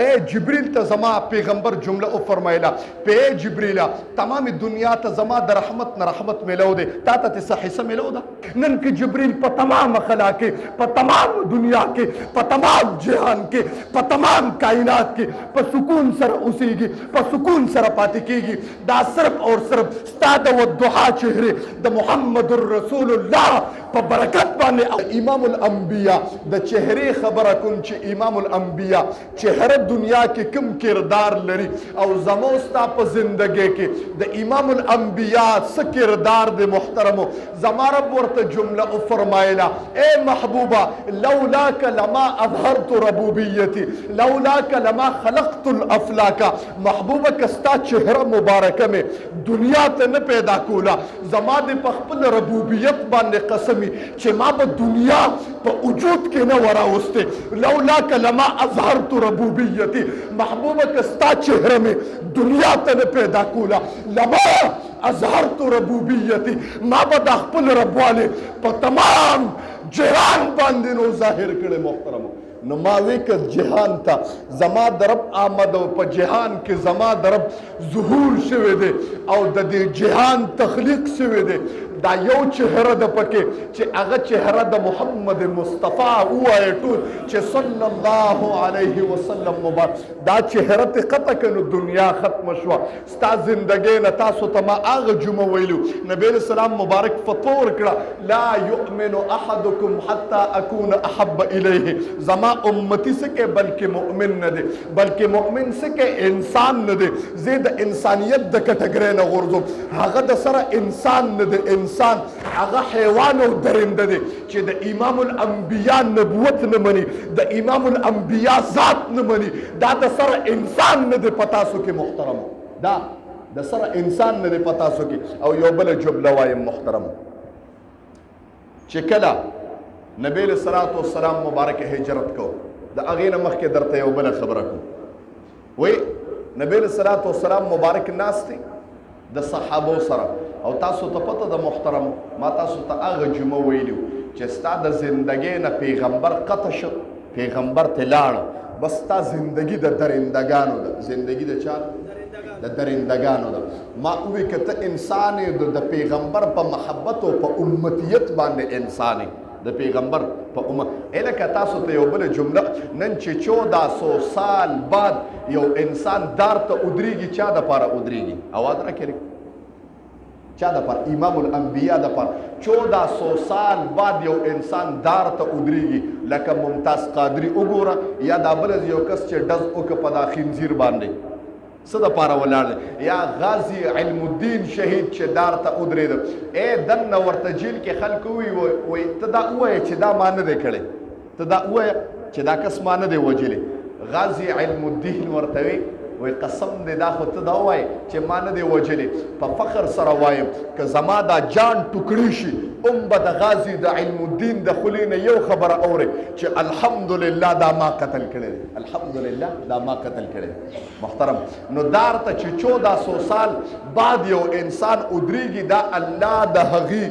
اے جبریل ته زما پیغمبر جمله او فرمایله په جبریل تمام دنیا ته زما د رحمت نه رحمت ملو دی تا ته څه حصہ ملو ده نن کې جبریل په تمام خلا کې په تمام دنیا کې په تمام جهان کې په تمام کائنات کې په سکون سره اوسېږي په سکون سره پاتې کېږي دا صرف اور صرف ستا د والضحا چهره د محمد رسول الله په برکت باندې امام الانبیاء د چهره خبره کوم چې امام الانبیاء چهره دنیا کې کوم کردار لري او زمو ستا په زندګۍ کې د امام الانبیاء څه کردار د محترمو زما رب ورته جمله او فرمایله اے محبوبه لولاک لما اظهرت ربوبیتی لولاک لما خلقت الافلاک محبوبه کستا چهره مبارکه میں دنیا ته نه پیدا کولا زما د خپل ربوبیت باندې قسمی چې ما به دنیا په وجود کې نه وراوسته لولاک لما اظهرت ربوبیتی محبوبه کستا چهره میں دنیا ته نه پیدا کولا لما اظهرت ربوبیتی ما به د خپل ربواله په تمام جهان باندې نو ظاهر کړي محترمو نو ما وکړ جهان ته زما درب آمد او په جهان کې زما درب ظهور شوی دی او د دې جهان تخلیق شوی دی دا یو چهره د پکې چې هغه چهره د محمد مصطفی وایي ټول چې صلی الله علیه وسلم مبارک دا چهره ته قطع کړو دنیا ختم شو ستا زندګۍ نه تاسو ته ما هغه جمعه ویلو نبی اسلام مبارک فتوا ورکړه لا یؤمن احدکم حتی اکون احب الیه زما امتی سکے بلکہ مؤمن نہ دے بلکہ مؤمن سکے انسان نہ دے زید انسانیت د کټګری نه غورځو هغه د سره انسان نه دے انسان هغه حیوان او درنده دے چې د امام الانبیاء نبوت نه مني د امام الانبیاء ذات نه مني دا د سره انسان نه دے پتا سو کې محترم دا د سره انسان نه دے پتا سو کې او یو بل جمله وایم محترم چې کله نبی علیہ الصلوۃ والسلام مبارک هجرت کو د اغه نه مخکې درته یو بل خبره کوم وای نبی علیہ الصلوۃ والسلام مبارک ناس دي د صحابه سره او تاسو ته پته د محترم ما تاسو ته هغه جمعه ویلو چې ستا د زندګۍ نه پیغمبر قطع شو پیغمبر ته لاړ بس تا زندگی د درندگانو ده زندگی د چا د درندگانو ده ما وی کته انسان د پیغمبر په محبت او په امتیت باندې انساني د پیغمبر په امت الکه تاسو ته یو بل جمله نن چې 1400 سال بعد یو انسان دار ته ودریږي چا د پاره ودریږي اواز راکړي چا د پاره امام الانبیاء د پاره 1400 سال بعد یو انسان دار ته ودریږي لکه ممتاز قادری وګوره یا د بل یو کس چې دز او په دا خنزیر باندې څه د پاره ولاړ یا غازی علم الدین شهید چې دار ته ودرېد اے دنه ورته جیل کې خلک وی ته دا وایې چې دا ما نه دی کړی ته دا وایې چې دا کس ما نه دی وجلی غازی علم الدین ورته وی قسم دې دا خو ته دا وایې چې ما نه دی وجلی په فخر سره وایم که زما دا جان ټوکړی شي به د غازی د علم الدین د خولې نه یو خبره اوري چې الحمدلله دا ما قتل کړی دی الحمدلله دا ما قتل کړی محترم نو دار ته چې 1400 سال بعد یو انسان ودریږي دا الله د هغې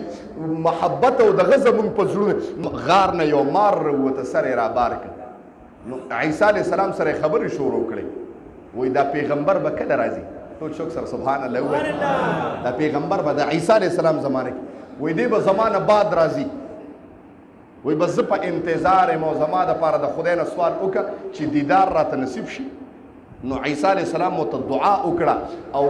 محبت او د غزمون په زړه غار نه یو مار وته سره را بار کړ نو عیسی علیه السلام سره خبرې شروع کړې وای دا پیغمبر به کله راځي ټول شکر سره سبحان الله وای دا پیغمبر به د عیسی علیه السلام زمانه کې وای دی به زمانه بعد راځي وای بس زه په انتظار یم او زما دپاره د خدای نه سوال وکړه چې دیدار راته نصیب شي نو عیسی علیه السلام ورته دعا وکړه او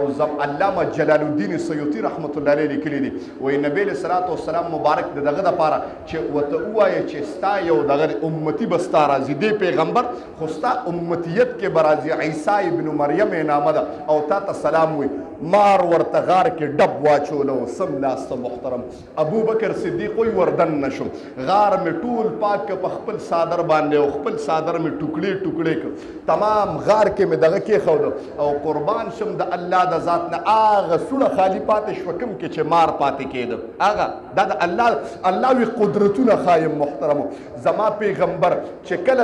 علامه جلال الدین سیوطي رحمت الله علیه لیکلی دي وایي نبی علیه الصلات والسلام مبارک د دغه دپاره چې ورته ووایه چې ستا یو دغه امتي به ستا راځي دی پیغمبر خو ستا امتیت کې به راځي عیسی ابن مریم یې نامه ده او تا ته سلام وایي مار ورته غار کې ډب واچولو سم لاسته محترم ابو بکر صدیق وایي وردن نشم غار مې ټول پاک په خپل صادر باندې او خپل صادر مې ټوکړې ټوکړې کړ تمام غار کې مې مې دغه کېښود او قربان شم د الله د ذات نه هغه سوړه خالي پاتې شوه کوم کې چې مار پاتې کېده هغه دا د الله وي قدرتونه ښایم محترمو زما پیغمبر چې کله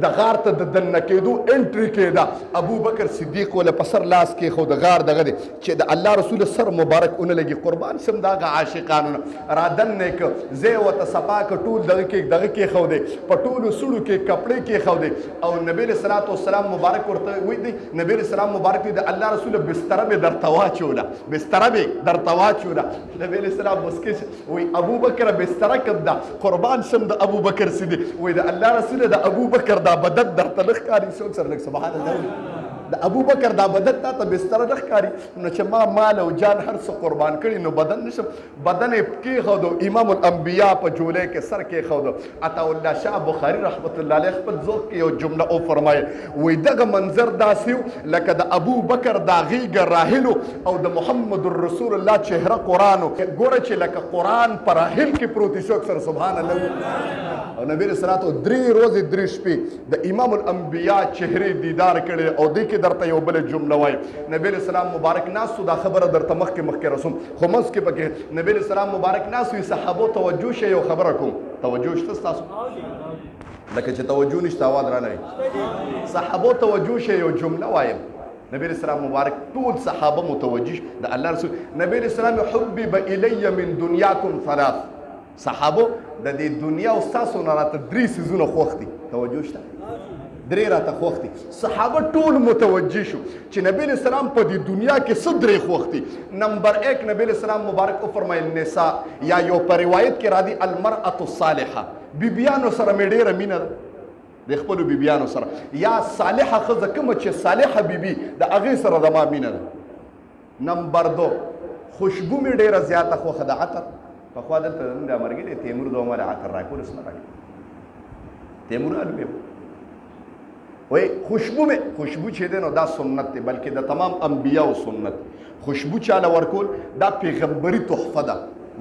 د غار ته د دننه کېدو انټري کېده ابوبکر صدیق ولې په سر لاس کېښود د غار دغه دی چې د الله رسول سر مبارک ونه لګي قربان شم د هغه عاشقانو نه را دننه که زه ورته صفا که ټول دغه کېښودی په ټولو سوړو کې کپړې کېښودی او نبي علیه صلات وسلام مبارک ورته وایي دی نبي علیه السلام مبارک دی د الله رسول بستره مې درته واچوله بستره مې درته واچوله نبي علیه السلام مسکې وایي ابوبکر بستره کوم ده قربان شم د ابوبکر صدیق وایي د الله رسول د ابوبکر دا بدن درته نه ښکاري څوک سره لږ سبحان الله د ابوبکر دا بدن تا ته بستره نه ښکاري نو چې ما مال او جان هر څه قربان کړي نو بدن نشم بدن یې کېښودو امام الانبیا په جولۍ کې سر کېښودو عطاالله شاه بخاري رحمت الله علیه خپل ذوق کې یو جمله وفرمایل وایي دغه منظر داسې و لکه د ابوبکر دا غیږه راحلو او د محمد رسول الله چهره قرآن و ګوره چې لکه قرآن په راحل کې پروت دی څوک سره سبحان الله او نبي علیه الصلاة درې ورځې درې شپې د امام الانبیا چهرې دیدار کړی او دې کې درته یو بله جمله وایم نبي علیه السلام مبارک ناست و دا خبره درته مخکې رسوم خو منځ کې پکې نبي علیه السلام مبارک ناست وي صحابو توجه شي یو خبره کوم توجه شته ستاسو لکه چې توجه نشته اواز رانه وي صحابو توجه شي یو جمله وایم نبی علیہ السلام مبارک ټول صحابه متوجه د الله رسول نبی علیہ السلام حبب الی من دنیاکم ثلاث صحابه د دې دنیا او ستاسو نه راته درې څیزونه خوښ دي توجه شته درې راته خوښ دي صحابه ټول متوجه شو چې نبی علیہ السلام په دې دنیا کې څه درې خوښ دي نمبر 1 نبی علیہ السلام مبارک وفرمایل نساء یا یو په روایت کې راځي المرأة الصالحه بیبیانو سره مې ډېره مینه ده د خپلو بیبیانو سره یا صالحه ښځه کومه چې صالحه بیبي د هغې سره زما مینه ده نمبر 2 خوشبو مې ډېره زیاته خوښه ده عطر پخوا دلته زموږ د مرګي دی تیمور د عمر عطر راکول اوس نه راکوي تیمور الویم وایي خوشبو چې دی نو دا سنت دی بلکې د تمام انبیاو سنت خوشبو چاله ورکول دا پیغمبري تحفه ده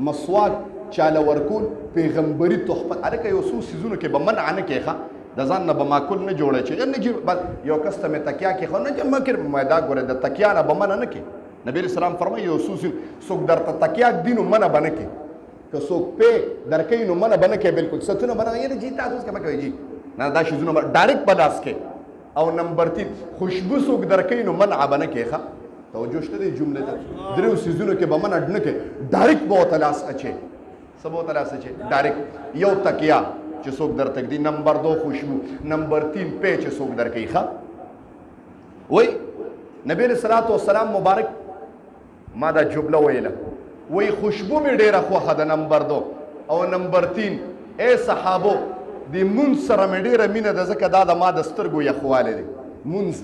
مسواک چاله ورکول پیغمبري تحفه هلکه یو څو څیزونو کې به منع نه کوې ښه د ځان نه به معقول نه جوړی چې نه یو کس ته مې تکیا کېښود نه چې مکر ما دا ګوره د تکیا نه به منع نه کړې نبي علیه السلام فرمایي یو څوک درته تکیا ږدي نو منع به نه کړي که څوک پې درکوي نو منع به نه کوي بلکل ستونه به نه یعنې جي تاسو اوس که مه کوئ جي نه دا شیزونه ډایرکټ به لاس کوي او نمبر 3 خوشبو څوک درکوي نو منع به نه کوي ښه توجه شته دې جملې ته درېو څیزونو کې به منع نه کوي ډایرکټ به ورته لاس اچوي څه به ورته لاس اچوي ډایرکټ یو تکیا چې څوک درته ږدي نمبر 2 خوشبو نمبر 3 پې چې څوک درکوي ښه وایي نبي علیه الصلاة والسلام مبارک ما دا جمله ویله وایي خوشبو مې ډېره خوښه ده نمبر 2 او نمبر 3 ای صحابو د مونځ سره مې ډېره مینه ده ځکه دا د ما د سترګو یخوالی دی مونځ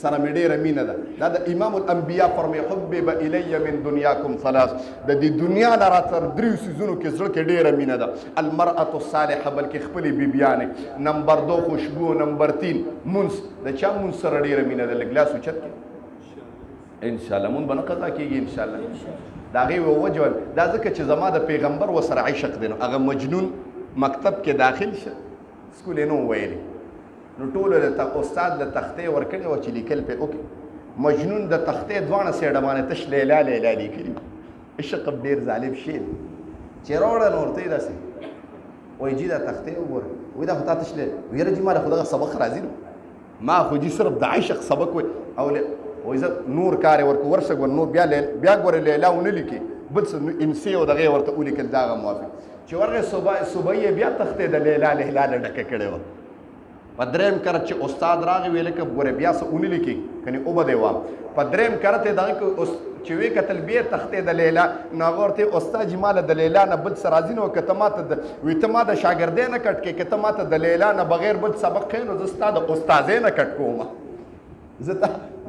سره مې ډېره مینه ده دا د امام الانبیا فرمایي حبب الی من دنیاکم ثلاث د دې دنیا نه راته درېو څیزونو کې زړه کې ډېره مینه ده المرأة الصالحه بلکې خپلې بیبیانې نمبر 2 خوشبو نمبر 3 مونځ د چا مونځ سره ډېره مینه ده لږ لاس اوچت کړي انشاءالله مونځ به نه قضا کېږي انشاءالله د هغې یوه وجه دا ځکه چې زما د پیغمبر ورسره عشق دی نو هغه مجنون مکتب کې داخل شه سکول یې نه ویلی نو ټولو د استاد د تختې ورکړې وه چې لیکل پې وکړي مجنون د تختې دواړه سیډه باندې تش لیلا لیلا لیکلي عشق ډېر ظالم شی دی چې راوړه نو ورته یې داسې وایي جي دا تختې وګوره وایي دا خو تا تش لیلا یاره جي ما له خو دغه سبق راځي نو ما خو جي صرف د عشق سبق وایي او وایي زه نور کار یې ورکړو ورشه ګوره نور بیا ګوره لیلا ونه لیکي بل څه امسي او دغې ورته ولیکل دا هغه موافق چې ورغې صوبه یې بیا تختې د لیلا لیلا نه ډکه کړې وه په درېیم کرت چې استاد راغی ویې لکه ګوره بیا څه ونه لیکي کنې اوبه دی وام په درېیم کرت یې دغه چې ویې کتل بیا تختې د لیلا نو هغه ورته استاد جي ماله د لیلا نه بل څه راځي نو که ته ماته وایي ته ما د شاګردۍ نه کټ کړې که ته ماته د لیلا نه بغیر بل سبق ښیې نو زه ستا د استاذۍ نه کټ کوم زه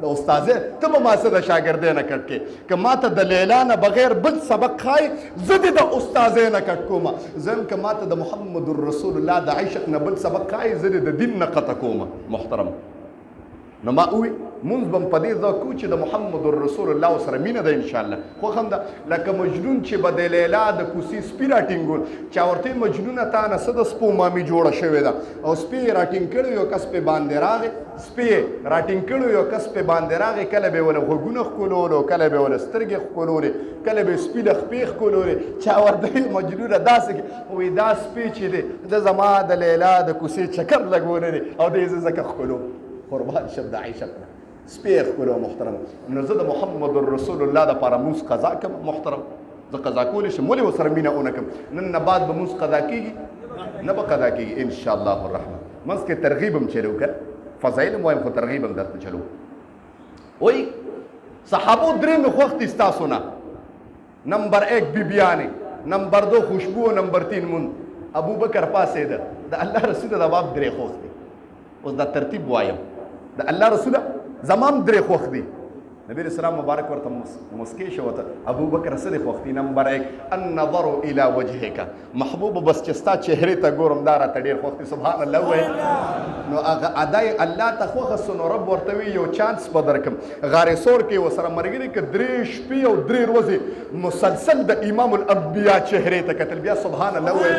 د استاذۍ ته به ما څه د شاګردۍ نه کټ کړې که ماته د لیلا نه بغیر بل سبق ښایي زه دې د استاذۍ نه کټ کوم زه هم که ماته د محمد رسول الله د عشق نه بل سبق ښایي زه دې د دین نه قطع کوم محترم نو ما ووی مونږ به په دې ځای کوو چې د محمد رسول الله سره مینه ده انشاءالله خوښ هم ده لکه مجنون چې به د لیلا د کوڅې سپي راټینګول چا ورته مجنونه تا نه څه د سپو مامي جوړه شوې ده او سپي یې راټینګ کړی یو کس پې باندې راغی سپي یې راټینګ کړی یو کس پې باندې راغی کله به یې وله غوږونه ښکلولو کله به یې وله سترګې ښکلولې کله به یې سپي له خپې ښکلولې چا ورته مجنونه داسې وایي دا سپي چې دی د زما د لیلا د کوڅې چکر لګولی دی او دی زه ځکه ښکلوم قربان شم د عایشه سپی یې ښکلو محترم نو زه د محمد رسول الله دپاره مونځ قضا کوم محترم زه قضا کولی شم ولې ورسره مینه ونه کړم نن نه بعد به مونځ قضا کېږي نه به قضا کېږي انشاءالله الرحمن منځ کې ترغیب هم چلو که فضایل هم وایم خو ترغیب هم درته چلو وایي صحابو درې مې خوښ دي ستاسو نه نمبر 1 بیبیانې نمبر 2 خوشبو نمبر 3 مون ابو بکر پاسېده د الله رسول د باب درې خوښ دي اوس دا ترتیب وایم د الله رسوله زمام درې خوښ دي نبی رسول الله مبارک ورته مسکی شو ته ابو بکر سره خوښ دي نمبر 1 النظر الى وجهك محبوب بس چې ستا چهره ته ګورم دا راته ډېر خوښ دي سبحان الله وای نو هغه ادای الله ته خوښ سنو رب ورته وی یو چانس به درکم غار سور کې وسره مرګري کې 3 شپې او 3 ورځې مسلسل د امام الانبیاء چهره ته کتل بیا سبحان الله وای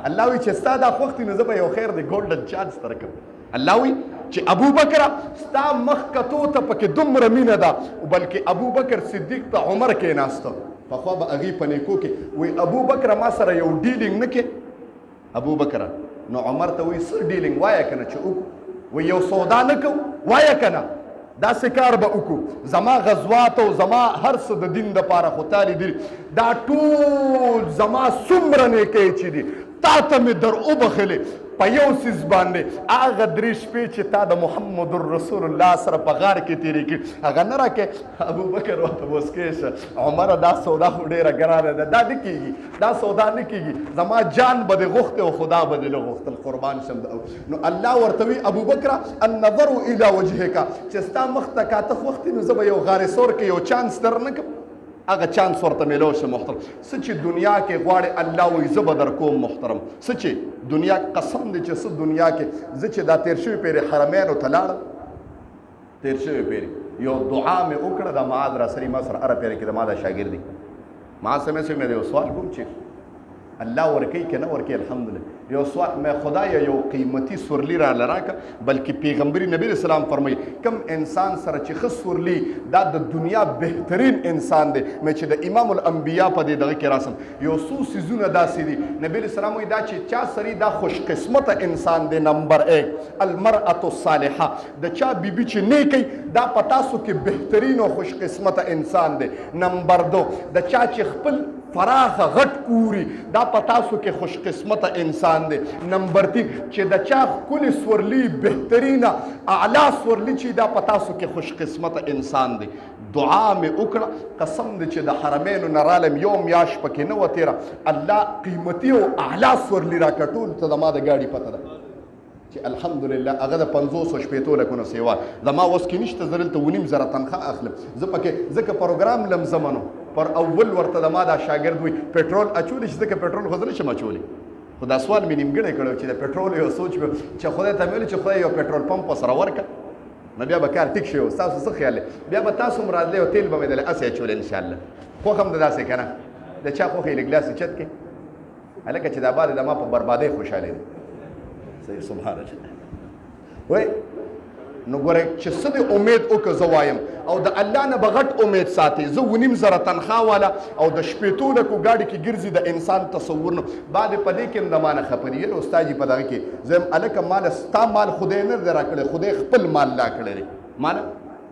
الله وی چې ستا دا خوښ دي نو زه به یو خیر دی ګولډن چانس درکم الله وی چې ابو بکر ستا مخ کتو ته پکې دومره مینه ده بلکې ابو بکر صدیق ته عمر کې ناسته پخوا به هغې په نیکو کې وی ابو بکر ما سره یو ډیلینګ نه کې ابو بکر نو عمر ته وی څه ډیلینګ وایه که نه چې وکړو وی یو سودا نه کوو وایه که نه داسې کار به وکړو زما غزوات او زما هر څه د دین دپاره خو تا لیدلي دا ټول زما څومره نیکۍ چې دي تا ته مې در وبخلې په یو څیز باندې هغه 3 شپې چې تا د محمد رسول الله سره په غار کې تېرې کړي هغه نه راکې ابو بکر ورته موسکی شه عمره دا سودا خو ډېره ګرانه ده دا نه کېږي دا سودا نه کېږي زما جان به دې غوښتې او خدا به دې نه غوښتل قربان شم نو الله ورته وي ابو بکره النظر الى وجهک چې ستا مخ ته کاته وختې نو زه به یو غار سور کې یو چانس در نه کړم هغه چانس ورته میلو شه محترم څه چې دنیا کې غواړي الله وایي زه به در کوم محترم څه چې دنیا قسم دی چې څه دنیا کې زه چې دا تېر شوي پیرې حرمینو ته لاړم تېر شوي پیرې یو دعا مې وکړه د معاذ راسري ما سره هره پیره کې د ما دا شاګردي ما سمې سمې د یو سوال کوم چې الله ورکی که نه ورکی الحمدلله یو سوال مې خدایا یو قیمتي سورلی را لراکه بلکې پیغمبري نبی رسول الله فرمایي کم انسان سره چې ښه سورلی دا د دنیا بهترین انسان دی مې چې د امام الانبیا په دې دغه کې راسم یو څو څیزونه داسې دي نبی رسول الله وایي دا چې چا سړي دا خوش قسمته انسان دی نمبر 1 المرأة الصالحه د چا بیبي چې نیکي دا په تاسو کې بهترین او خوش قسمته انسان دی نمبر 2 د چا چې خپل فراخه غټ کوري دا په تاسو کې خوش قسمته انسان دی نمبر 3 چې د چا ښکلې سورلي بهترینه اعلی سورلي چې دا په تاسو کې خوش قسمته انسان دی دعا مې وکړه قسم دی چې د حرمینو نه رالم یو میاشت پکې نه وه تېره الله قیمتي او اعلی سورلي راکړه ټول ته زما د ګاډي پته ده چې الحمدلله هغه د 500 شپېتو لکونو سیوا زما اوس کې نشته زه دلته 9,000 تنخواه اخلم زه پکې ځکه پروګرام لم زمنو پر اول ورته د ما دا شاګرد وي پټرول اچولی چې ځکه پټرول خو زه نشم اچولی خو دا سوال مې نیمګړی کړی چې د پټرول یو سوچ مې چې خدای ته مې ویلي چې خدای یو پټرول پمپ ورسره ورکړه نو بیا به کار ټیک شي ستاسو څه خیال دی بیا به تاسو هم راتلی او تیل به مې دله هسې اچولی انشاءالله خوښ هم د داسې که نه د چا خوښ یې لږ لاس چت کې هلکه چې دا بعد د ما په بربادۍ خوشحالې دی صحیح سبحان الله وای نو ګوره چې څه د امید وکړه زه وایم او د الله نه به غټ امید ساتئ زه 9,000 تنخواه والا او د شپېتو لکو ګاډي کې ګرځي د انسان تصور نه بعد په دې کې هم د ما نه خفه دي یاره استاد جي په دغه کې زه یم هلکه مال ستا مال خدای نه دی راکړی خدای خپل مال لا کړی دی مال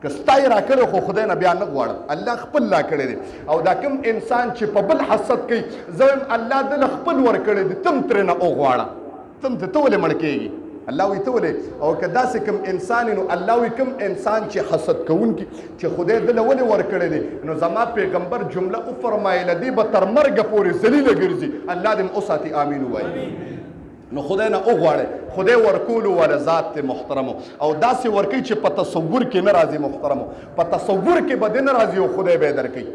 که ستا یې راکړی خو خدای نه بیا نه غواړم الله خپل لا کړی دی او دا کوم انسان چې په بل حسد کوي زه یم الله دله خپل ورکړی دی تم ترېنه وغواړه تم ته ولې مړ کېږي الله وی ته ولې او که داسې کوم انسان نو الله وی کوم انسان چې حسد کوونکي چې خدای دله ولې ورکړی دی نو زما پیغمبر جمله وفرمایله دی به تر مرګه پورې ذلیله ګرځي الله دې م وساتي امین ووایي نو خدای نه وغواړئ خدای ورکولو والا ذات دی محترمو او داسې ورکوي چې په تصور کې نه راځي محترمو په تصور کې به دې نه راځي او خدای به یې درکوي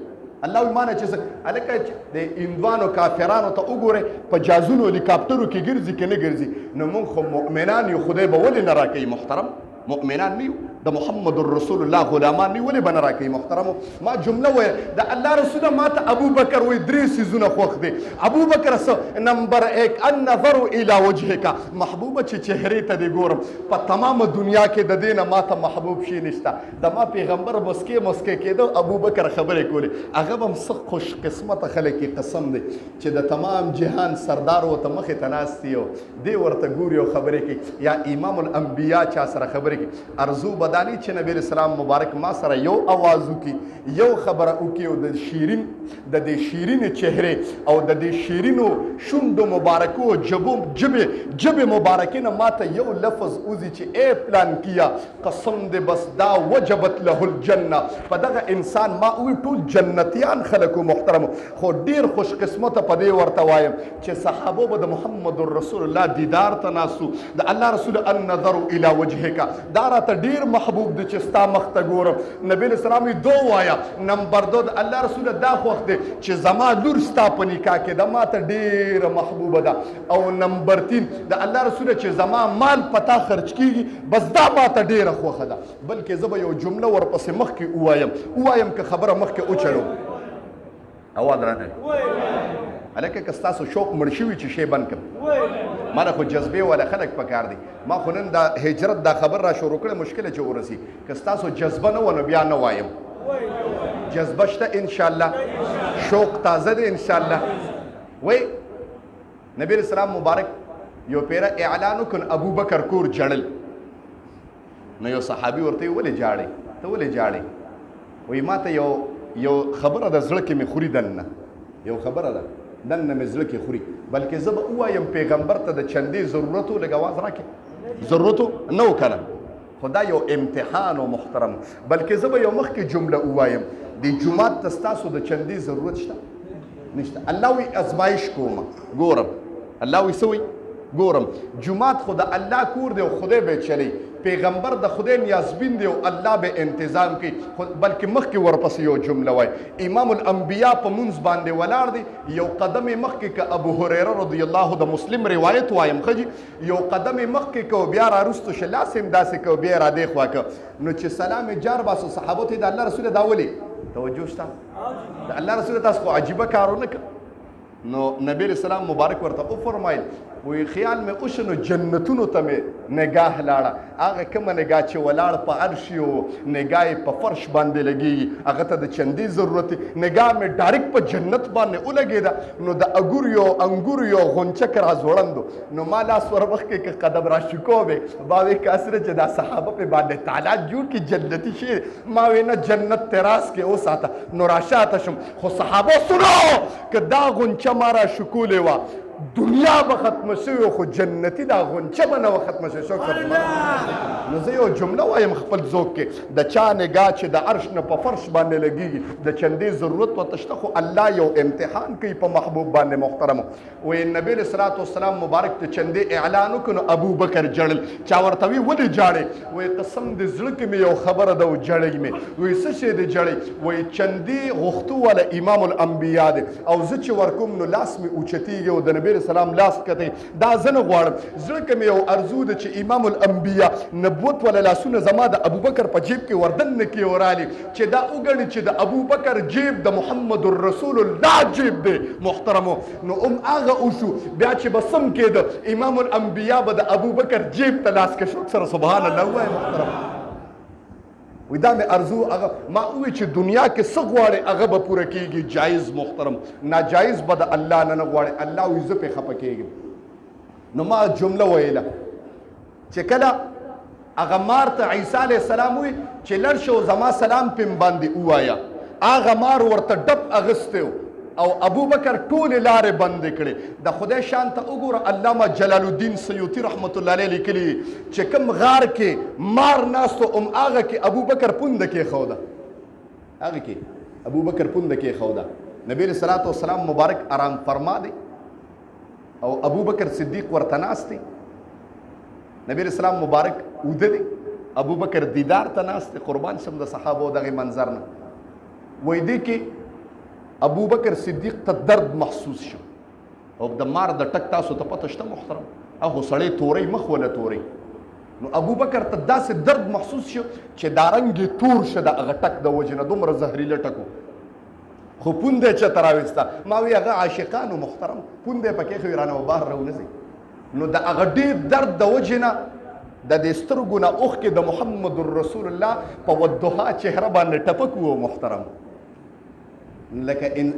الله وی مانه چې هلکه د هندوانو کافرانو ته وګورئ په جازونو هلیکاپټرو کې ګرځي که نه ګرځي نو موږ خو مؤمنان یو خدای به ولې نه راکوي محترم مؤمنان نیو د محمد رسول الله غلامان نیو ولې بنه راکوي محترمو ما جمله ویل د الله رسول ما ته ابو بکر وی 3 سیزونه خوښ دي ابو بکر نمبر 1 النظر الى وجهك محبوبه چې چهره ته دی ګورم په تمامه دنیا کې د دینه ما ته محبوب شي نشته د ما پیغمبر مسکه کېدو ابو بکر خبرې کولې هغه هم څه خوش قسمت خلک قسم دی چې د تمام جهان سردار وته مخې ته ناست یو دی ورته ګوري او خبرې کوي یا امام الانبیا چا سره خبرې ارزو بدانی چې نبی اسلام مبارک ما سره یو आवाज وکي یو خبره وکي او د دې شیرین چهره او د دې شیرینو شوندو مبارکو جبه مبارکینه ماته یو لفظ اوزي چې اے پلان کیا قسم دې بس دا وجبت له الجنه په دغه انسان ما وی ټول جنتیان خلکو محترم خو ډیر خوش قسمته په دې ورته وایم چې صحابه به د محمد رسول الله دیدار ته ناسو د الله رسول النظر الى وجهك دا راته ډیر محبوب دی چې ستا مخ ته ګورم نبی اسلام دو وایا نمبر 2 د الله رسول دا خوښ دی چې زما لور ستا په نکاح کې د ما ته ډیره محبوبه ده او نمبر 3 د الله رسول چې زما مال پتا خرج کیږي بس دا ما ته ډیره خوښه ده بلکې زه به یو جمله ورپسې مخکې وایم که خبره مخکې اوچړو اواز رانه هلکه که ستاسو شوق مړ شوي چې شی بند کړم ما خو جذبې والا خلک پکار دي ما خو نن دا هجرت دا خبر را شروع کړه مشکله چې ورسي که ستاسو جذبه نه ونه بیا نه وایم جذبه شته انشاءالله شوق تازه دی انشاءالله وای نبی اسلام مبارک یو پیره اعلان وکړ ابو بکر کور جړل نو یو صحابي ورته ولې جاړي ته ولې جاړي وای ما ته یو خبره د زړه کې مې خوري دننه یو خبره ده دننه مې زړه کې خوري بلکې زه به ووایم پیغمبر ته د چندې ضرورتو لږ اواز راکړي ضرورتو نه و کنه خو دا یو امتحان و محترم بلکې زه به یو مخکې جمله ووایم د جومات ته ستاسو د چندې ضرورت شته نشته الله وی ازمایش کومه ګورم الله وی څه وی ګورم جومات خو د الله کور دی او خدای به چلی پیغمبر د خدای نیازبین دی او الله به انتظام کوي بلکې مخکې ورپسې یو جمله وای امام الانبیا په منځ باندې ولاړ دی یو قدم مخکې که ابو هریره رضی الله د مسلم روایت وایم خجی یو قدم مخکې که بیا را رستو شه لاس هم داسې که بیا را دې خوا که نو چې سلام جار باسو صحابو ته د الله رسول دا ولې توجه شته د الله رسول تاسو خو عجیبه کارونه نو نبی اسلام مبارک ورته وفرمایل وی خیال مې اوشنو جنتونو ته مې نگاه لاړه هغه کومه نگاه چې ولاړ په عرش او نگاه په فرش باندې لګي هغه ته د چندې ضرورت نگاه مې ډایرکټ په جنت باندې ولګېده نو د انګور یو غونچک را ځوړندو نو ما لاس ور مخکې که قدم را شکو به باوی کاسره چې دا صحابه په باندې تعالی جوړ کی جنتی شي ما وینا جنت تراس کې اوساته نو راشاته شم خو صحابه سنو که دا غونچه ما را شکولې وه دنیا به ختمه شوې خو جنتي دا غونچه به نه وه ختمه شوې شکر نو زه یو جمله وایم خپل ذوق کې د چا نگاه چې د عرش نه په فرش باندې لګېږي د چندې ضرورت ورته شته خو الله یو امتحان کوي په محبوب باندې محترمو وایي نبی صلوات والسلام مبارک ته چندې اعلان وکړو نو ابو بکر جړل چا ورته وی ولې جاړې وایي قسم دې زړه کې مې یو خبره ده جړی مې وایي څه شی دې جړی وایي چندې غوښتو والا امام الانبیا دی او زه چې ورکوم نو لاس مې اوچتېږي او د نبی سلام لاس کته دا زنه غواړم زړه کې مې یو ارزو ده چې امام الانبیا نبوت ولا لاسونه زما د ابو بکر په جیب کې وردن نه کې ورالي چې دا وګڼي چې د ابو بکر جیب د محمد رسول الله جیب دی محترمو نو هغه اوشو بیا چې بسم کېده امام الانبیا به د ابو بکر جیب ته لاس کې شو سره سبحان الله وای محترم وی دا مې ارزو هغه ما وی چې دنیا کې څه غواړې هغه به پوره کېږي جایز محترم ناجایز به د الله نه غواړې الله وی زه پې خفه کېږم نو ما جمله ویله چې کله هغه مار ته عیسی علیه السلام وی چې لړ شو زما سلام پم باندې ووایه هغه مار ورته ډب اغستی او ابو بکر ټولې لارې بندې کړې د خدای شان ته وګوره علامه جلال الدین سیوطي رحمت الله علیه لیکلي چې کوم غار کې مار ناستو هغه کې ابو بکر پونده کېښوده هغه کې ابو بکر پونده کېښوده نبی صلوات والسلام مبارک آرام فرما دی او ابو بکر صدیق ورته ناست دی نبی اسلام مبارک اوده دی ابو بکر دیدار ته ناست دی قربان شم د صحابو دغه منظر نه وای دی کې ابو بکر صدیق ته درد محسوس شو او د مار د ټک تاسو ته پته شته محترم هغه سړی تورې مخ ولا تورې نو ابو بکر ته داسې درد محسوس شو چې دا رنګ یې تور شه د هغه ټک د وجې نه دومره زهریله ټکو خو پونده یې چېرته راویسته ما وی هغه عاشقانو محترم پونده یې پکې خو یې رانه بهر راونځي نو د هغه ډېر درد د وجې نه د دې سترګو نه اوښکې د محمد رسول الله په ودها چهره باندې ټپک و محترم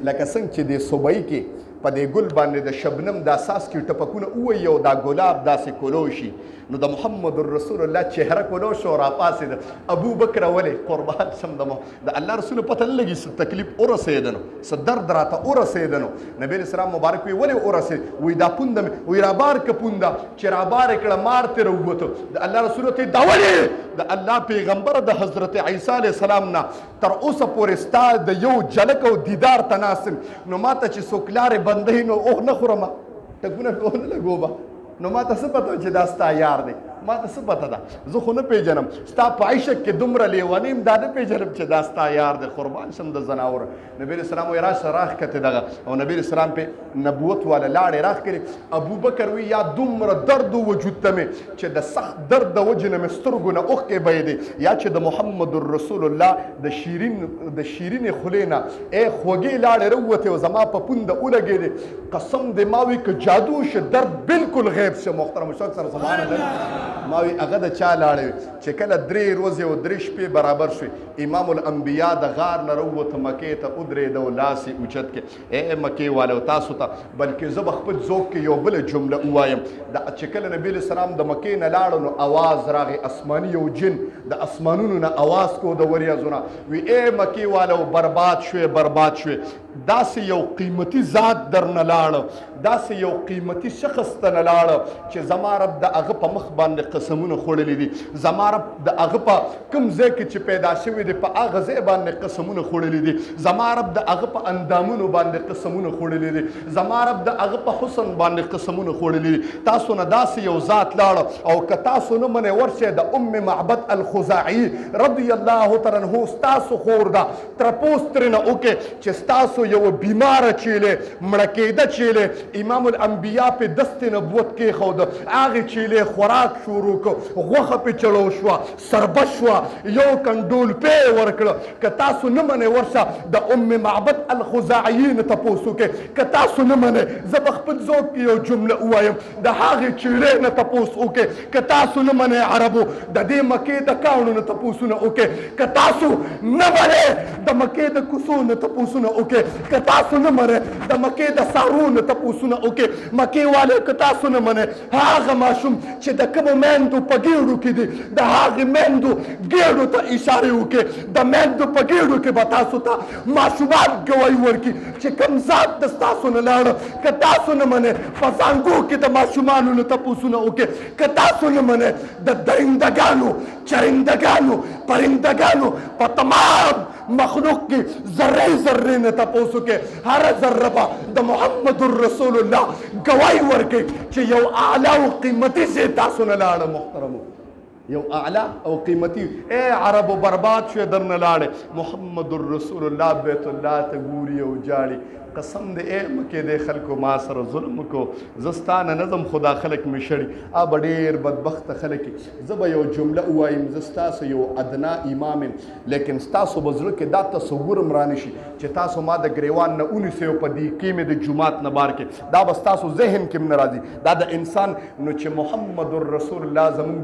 لکه څنګه چې د صبحی کې په دې ګل باندې د شبنم د اساس کې ټپکونه ووایي او دا ګلاب داسې کولو شي نو د محمد رسول الله چهره کولو شو راپاسېده ابو بکر ولې قربان شم د الله رسول پته نه لګي څه تکلیف ورسېده نو څه درد راته ورسېده نو نبی اسلام مبارک وی ولې ورسېد وی دا پونده مې وی رابار که پونده چې رابار یې کړه مار ترې راووته د الله رسول ته دا ولې د الله پیغمبر د حضرت عیسی علیه السلام نه تر اوسه پورې ستا د یو جلک او دیدار ته ناست نو ماته چې څوک لارې بندوي نو اوه نه خورم ټکونه پې ونه لګوبه نو ما ته څه پته چې دا ستا یار دی ما ته څه پته ده زه خو نه پیژنم ستا په عشق کې دومره لیونی یم دا نه پیژنم چې دا ستا یار دی قربان شم د زناور نبی اسلام وایي راشه راښکته دغه او نبی اسلام پې نبوت والا لاړې راښکري ابو بکر وی یا دومره درد وجود ته مې چې د سخت درد د وجې نه مې سترګو نه اوښکې بهېدې یا چې د محمد رسول الله د شیرینې خولې نه خوږې لاړې راووتې او زما په پونده ولګېدې قسم دې ما وی که جادو شه درد بالکل غیب شه محترم شوق سره سبحان الله ما وی هغه د چا لاړې چې کله 3 ورځې او 3 شپې برابر شوې امام الانبیا د غار نه راووته مکې ته ودرېده او لاس یې اوچت کړې ای مکې والو تاسو ته بلکې زه به خپل ذوق کې یو بله جمله ووایم چې کله نبي علیه السلام د مکې نه لاړو نو اواز راغی اسماني یو جن د اسمانونو نه اواز کو د وریځو نه وی ای مکې والو برباد شوې داسې یو قیمتي ذات درنه لاړه داسې یو قیمتي شخص ته نه لاړه چې زما رب د هغه په مخ باندې قسمونه خوړلي دي زما رب د هغه په کوم ځای کې چې پیدا شوي دي په هغه ځای باندې قسمونه خوړلي دي زما رب د هغه په اندامونو باندې قسمونه خوړلي دي زما رب د هغه په حسن باندې قسمونه خوړلي دي تاسو نه داسې یو ذات لاړه او که تاسو نه منئ ورشئ د ام معبد الخزاعي رضی الله تعالی عنه ستاسو خور ده ترپوس ترېنه وکړئ چې ستاسو یو بیماره چیلې مړه کېده چیلې امام الانبیا په دست نبوت کېښوده هغې چیلې خوراک شروع کړ غوښه پې چړو شوه سربت شوه یو کنډول پې ورکړه که تاسو نه منئ ورشه د ام معبد الخزاعي نه تپوس وکړئ که تاسو نه منئ زه به خپل ذوق کې یو جمله ووایم د هغې چیړې نه تپوس وکړئ که تاسو نه منئ عربو د دې مکې د کاڼو نه تپوسونه وکړئ که تاسو نه منئ د مکې د کوڅو نه تپوسونه وکړئ که تاسو نه منئ د مکې د سارو نه تپوسونه وکړئ مکې والو که تاسو نه منئ هغه ماشوم چې د کومو میندو په ګېډو کې دي د هغې میندو ګېډو ته اشارې وکړئ د میندو په ګېډو کې به تاسو ته ماشومان ګوایي ورکړي چې کوم ذات د ستاسو نه لاړه که تاسو نه منئ په زانګو کې د ماشومانو نه تپوسونه وکړئ که تاسو نه منئ د درندګانو چرندګانو پرندګانو په تمام مخلوق کې ذرې ذرې نه تپوس وکړئ هره ذره به د محمد رسول الله ګوایي ورکړي چې یو اعلی او قیمتي ځای تاسو نه لاړه محترمو یو اعلی او قیمتي ای عربو برباد شوې درنه لاړې محمد رسول الله بیت الله ته ګوري او جاړي قسم دې ای مکې دې خلکو ما سره ظلم وکړو زه ستا نه نظم خدا خلک مې شړي به ډېر بدبخته خلک زه به یو جمله ووایم زه ستاسو یو ادنا امام یم لیکن ستاسو به زړه کې دا تصور م رانه شي چې تاسو ما د ګریوان نه ونیسئ او په دقیقې مې د جومات نه بار کې دا به ستاسو ذهن کې م نه راځي دا د انسان نو چې محمد رسول الله زموږ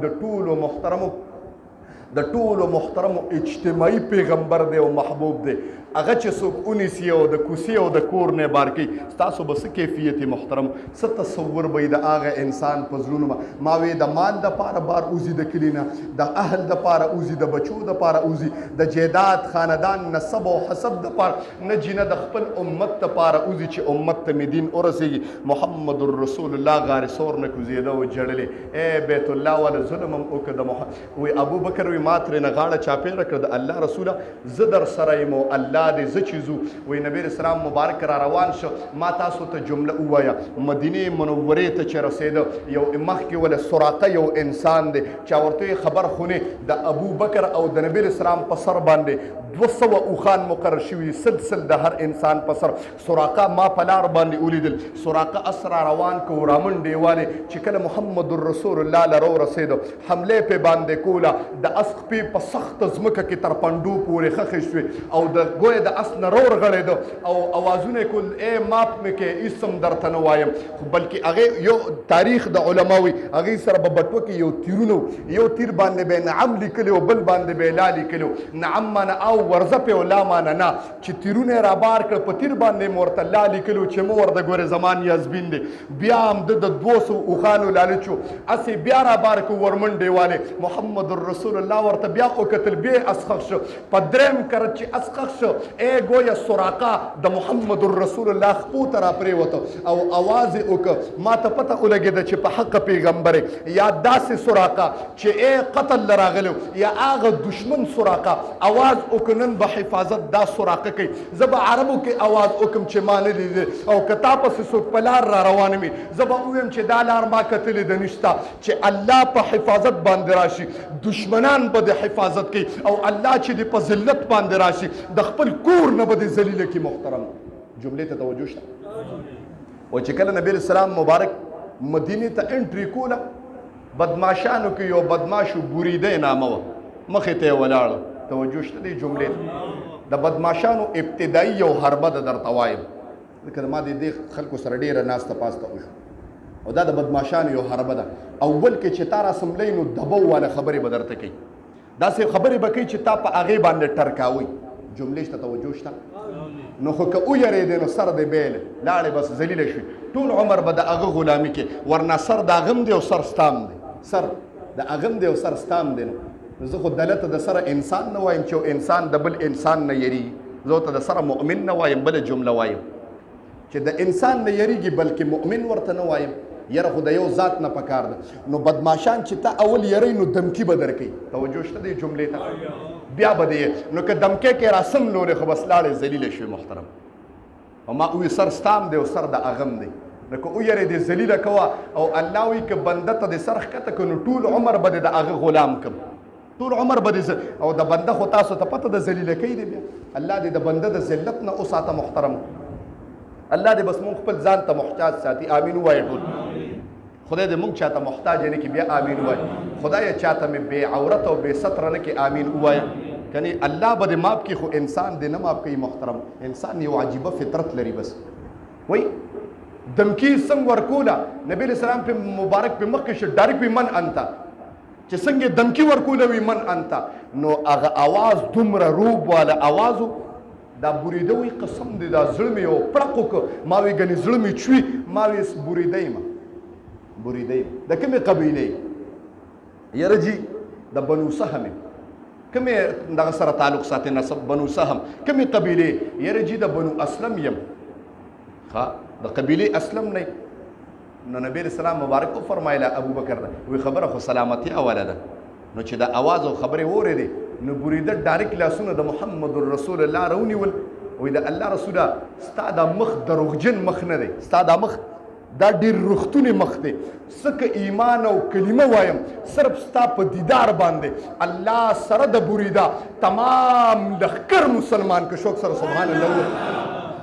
د ټولو محترمو اجتماعي پیغمبر دی او محبوب دی هغه چې څوک ونیسي او د کوڅې او د کور نه بار کوي ستاسو به څه کیفیت محترم څه تصور به د هغه انسان په زړونو ما وی د مال دپاره بار اوځي د کلي نه د اهل دپاره اوځي د بچو دپاره اوځي د جیداد خاندان نسب او حسب دپاره نه جینه د خپل امت دپاره اوځي چې امت ته مې دین ورسېږي محمد رسول الله غار سور نه کوزېده او جړلې ای بیت الله والا ظلم هم وکړه وی ابو بکر وی ما ترې نه غاړه چاپېره کړه د الله رسوله زه در سره یم او الله دې زه چې ځو وایي نبی اسلام مبارک را روان شو ما تاسو ته جمله ووایه مدینې منورې ته چې رسېده یو مخکې وله سراقه یو انسان دی چا ورته خبر خونې د ابوبکر او د نبی اسلام په سر باندې 200 اوښان مقرر شوي سلسل د هر انسان په سر سراقه ما په لار باندې ولیدل سراقه اسرا روان کو رامنډې والې چې کله محمد رسول الله لره ورسېده حملې پې باندې کوله د اس پې په سخته ځمکه کې تر پنډو پورې خښې شوې او د ګویې د اس نه ورغړېده او اوازونه کول ای ماپ مې کې اسم درته نه وایم خو بلکې هغې یو تاریخ د علماوي هغې سره به بټوه کې یو تیرونه یو تیر باندې به نعم لیکلی او بل باندې به لا لیکلی نعم مانه او ورځه پې او لا مانه نه چې تیرونه یې رابار کړه په تیر باندې مو ورته لا لیکلي چې مو ورته ګورې زمان یازبین دی بیا هم د 200 اوښانو لالچ و هسې بیا رابار کړو ورمنډې والې محمد رسول الله ورته بیا وکتل بیا اس ښخ شو په درېیم کرت چې اس ښخ شو ای ګویه سراقه د محمد رسول الله خپو ته راپرېوته او اواز یې وکړه ما ته پته ولګېده چې په حق پیغمبر یا داسې سراقه چې ای قتل له راغلی یا هغه دشمن سراقه اواز وکړه نن به حفاظت دا سراقه کوي زه به عربو کې اواز وکړم چې ما نه لیدل او که تا پسې څوک په لار را روان وي زه به ووایم چې دا لار ما کتلې ده نشته چې الله په حفاظت باندې راشي دشمنان به د حفاظت کوي او الله چې د په ذلت باندې راشي د خپل کور نه به د ذلیله کړي محترم جملې ته توجه شته او چې کله نبی اسلام مبارک مدینې ته انټري کوله بدماشانو کې یو بدماشو بوریده نامه وه مخې ته یې ولاړه توجه شته دې جملې د بدماشانو ابتدایي یو حربه ده درته وایم ځکه ما د دې خلکو سره ډېره ناسته پاسته وشو او دا د بدماشانو یو حربه ده اول کې چې تا راسملی نو دبو والا خبرې به درته کوي داسې خبرې به کوي چې تا په هغې باندې ټرکاوي جملې شته توجه شته نو خو که ویرېدې نو سر دې بیل لاړې بس ذلیله شوي ټول عمر به د هغه غلامي کې ورنه سر د هغه هم دی او سر ستام دی سر د هغه هم دی او سر ستام دی نو زه خو دلته د سره انسان نه وایم چې انسان د بل انسان نه یریږي زه ورته د سره مؤمن نه وایم بله جمله وایم چې د انسان نه یریږي بلکې مؤمن ورته نه وایم یره خو د یو ذات نه پکار ده نو بدماشان چې ته اول یری نو دمکی به درکوي توجه شته دې جملې ته بیا به دې نو که دمکی کې راسم لولې خو بس لاړې ذلیله شوې محترم او ما وی سر ستام دی او سر د اغم دی نو که ویرې دې ذلیله کوه او الله وی که بنده ته د سر ښکته کړو نو ټول عمر به د هغه غلام کړم ټول عمر به او د بنده خو تاسو ته پته د ذلیله کوي دی بیا الله دې د بنده د ذلت نه وساته محترم الله دې بس مونږ خپل ځان ته محتاج ساتي امین ووایه ټول خدای دې مونږ چاته محتاج نه کړي بیا امین ووایه خدای چاته مې بې عورت او بې ستره نه کړي امین ووایه کنی الله به دې ماف کړي خو انسان دې نه ماف کوي محترم انسان یو عجیبه فطرت لري بس وای دمکی څنګه ورکوله نبی اسلام په مبارک په مخ کې ډایرک په من انت چې څنګه دمکی ورکوله وي من انت نو هغه اواز دومره روب والا اوازو دا بوریده وي قسم دی دا زړه مې یو پړق وکړه ما وی ګنې زړه مې چوي ما وی بوریده یم بوریده یم د کومې قبیلې یاره جي د بنو سهم کومې دغه سره تعلق ساتي نسب بنو سهم کومې قبیلې یاره جي د بنو اسلم یم ها د قبیلې اسلم نه نو نبی اسلام مبارک فرمایله ابو بکر وی خبره خو سلامتی اوله ده نو چې د اواز او خبرې اورېدې نو بوریده ډایرک لاسونه د محمد رسول الله راونیول وی د الله رسوله ستا د مخ دروغجن مخ نه دی ستا د مخ دا ډېر رښتونی مخ دی څکه ایمان او کلمه وایم صرف ستا په دیدار باندې الله سره د بوریده تمام لښکر مسلمان که شوق سره سبحان الله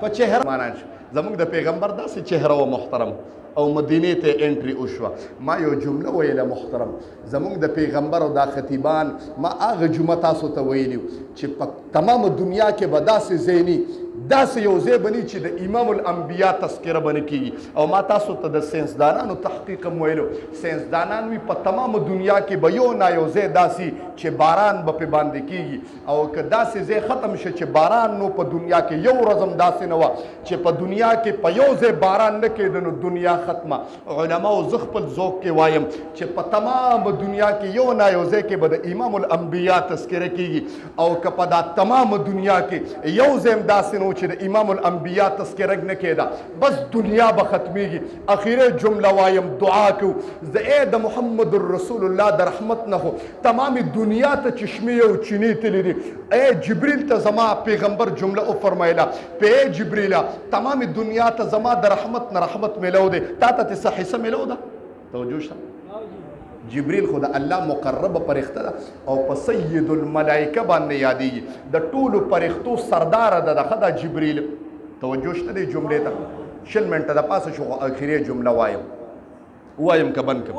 په چهره مانان شو زموږ د پیغمبر داسې چهره و محترم او مدینې ته انټري وشوه ما یو جمله ویله محترم زموږ د پیغمبر او دا خطیبان ما هغه جمعه تاسو ته ویلي چې په تمامه دنیا کې به داسې ځای داسې یو ځای بني چې د امام الانبیا تذکره به نه کېږي او ما تاسو ته د ساینسدانانو تحقیق هم ویلو ساینسدانان وي په تمامه دنیا کې به یو نه یو ځای داسې چې باران به پې باندې کېږي او که داسې ځای ختم شي چې باران نو په دنیا کې یو ورځ هم داسې نه وه چې په دنیا کې په یو ځای باران نه کېده نو دنیا ختمه علما او زخپل ذوق کې وایم چې په تمام دنیا کې یو نه یو ځای کې به د امام الانبیا تذکره کیږي او که په دا تمام دنیا کې یو ځای هم داسې نه چې د امام الانبیا تذکره نه کېده بس دنیا به ختمیږي. اخیره جمله وایم دعا کو زه د محمد رسول الله د رحمت نه خو تمام دنیا ته چشمې او چینې تللی دي. ای جبریل ته زما پیغمبر جمله او فرمایله په جبریله تمام دنیا ته زما د رحمت نه رحمت ملو دی تا ته څه حصه ملو ده؟ توجه شته. جبریل خو د الله مقربه فرښته ده او په سید الملائکه باندې یادېږي د ټولو فرښتو سردار ده دغه د جبریل. توجه شته دې جملې ته. 20 منټه د پاسه شو اخیری جمله وایم که بند کړم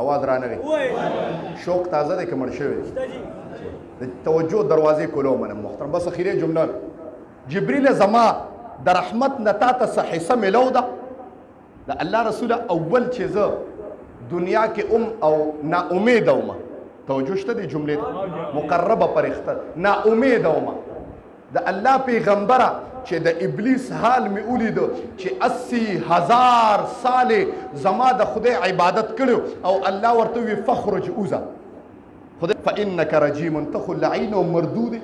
اواز رانغی شوق تازه دی که مړ شوی د توجه دروازې کولو منم محترم. بس اخیری جمله جبریل زما د رحمت نه تا ته څه حصه ملو ده؟ د الله رسوله اول چې زه دنیا کې او نا امیده وم. توجه شته دې جملې ته. مقربه فرښته نا امیده وم د الله پیغمبره چې د ابلیس حال می ولیدو چې 80,000 سال زما د خدای عبادت کړو او الله ورته وی فخرج اوزه خدای فانک رجیم ته لعین او مردود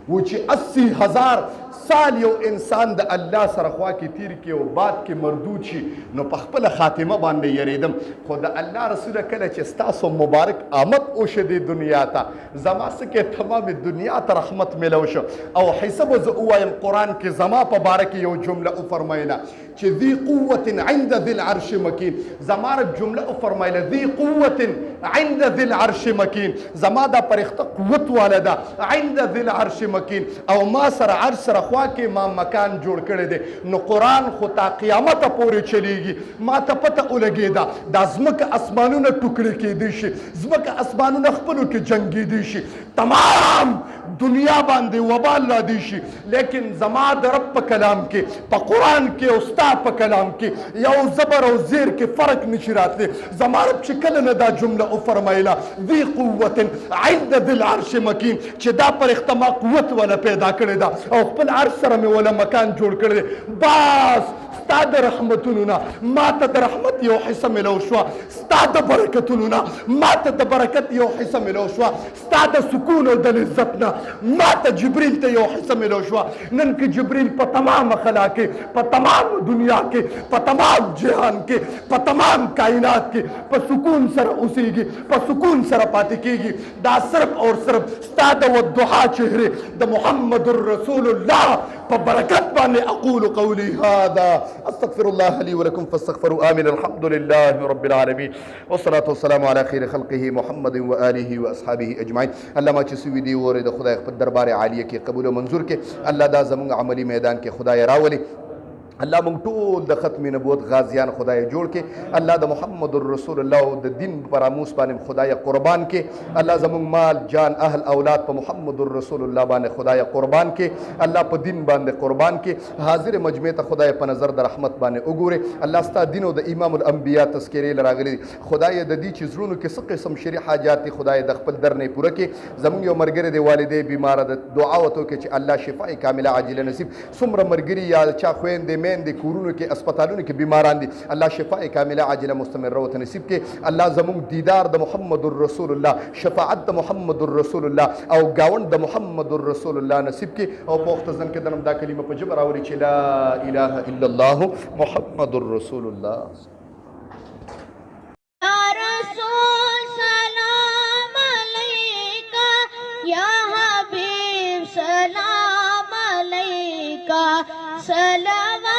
و چې 80,000 سال یو انسان د الله سره خوا کې تیر کې او بعد کې مردود شي نو په خپل خاتمه باندې یریدم. خو د الله رسول کله چې ستاسو مبارک آمد وشو د دنیا ته زما سکه تمام دنیا ته رحمت ملو شو او حساب ز وایم قران کې زما په باره کې یو جمله او فرمایله چې ذی قوه عند ذی العرش مکین. زما رب جمله او فرمایله ذی قوه عند ذی العرش مکین. زما دا فرښته قوت والا ده عند ذی العرش مکین او ما سره عرش سره خوا کې ما مکان جوړ کړی دی. نو قرآن خو تا قیامت پورې چلیږي. ما ته پته ولګېده دا ځمکه اسمانونه ټوکړې کېدی شي ځمکه اسمانونه خپلو کې جنګېدی شي تمام دنیا باندې وبال رادی شي لیکن زما د رب په کلام کې په قرآن کې او ستا په کلام کې یو زبر او زیر کې فرق نشي راتلی. زما رب چې کله نه دا جمله او فرمایله ذی قوة عند ذی العرش مکین چې دا فرښته ما قوت ولا پیدا کړې ده او خپل عرش سره مې ولا مکان جوړ کړی دی. بس ستا د رحمتونو نه ما ته د رحمت یو حصه ملو شوه ستا د برکتونو نه ما ته د برکت یو حصه ملو شوه ستا د سکون او د لذت نه ما ته جبریل ته یو حصه ملو شوه. نن که جبریل په تمام خلا کې په تمام دنیا کې په تمام جهان کې په تمام کائنات کې په سکون سره اوسېږي په سکون سره پاتې کېږي دا صرف اور صرف ستا د والضحا چهرې د محمد رسول الله په برکت باندې. اقول قولي هذا استغفر الله لي ولكم فاستغفروا آمين. الحمد لله رب العالمين والصلاة والسلام على خير خلقه محمد وآله وأصحابه أجمعين. الله ما چې سوي دی وره د خدای خپل دربار عالیه کې قبول او منظور کې الله دا زموږ عملی میدان کې خدای راولي. الله مونږ ټول د ختم نبوت غازیان خدای جوړ کې الله د محمد رسول الله او د دین پراموس باندې خدای قربان کې الله زموږ مال جان اهل اولاد په محمد رسول الله باندې خدای قربان کې الله په دین باندې قربان کې حاضر مجمع ته خدای په نظر د رحمت باندې وګوره. الله ستا دین او د امام الانبیا تذکرې لراغلي خدای د دې چې زړونو کې څه قسم شری حاجات خدای د خپل در نه پوره کې. زموږ یو مرګره دی والدې بیمار د دعا وته کې چې الله شفای کامله عاجله نصیب. څومره مرګري یا چا خويندې مین دي کورونو کې اسپیټالونو کې بیماران دي الله شفای کامله عاجله مستمره او نصیب کې. الله زموږ دیدار د محمد رسول الله شفاعت د محمد رسول الله او گاوند د محمد رسول الله نصیب کې. او په وخت ځن کې دنم دا کلمه په جبر اوري چې لا اله الا الله محمد رسول الله. یا رسول سلام علیکا یا حبیب سلام علیکا صلوات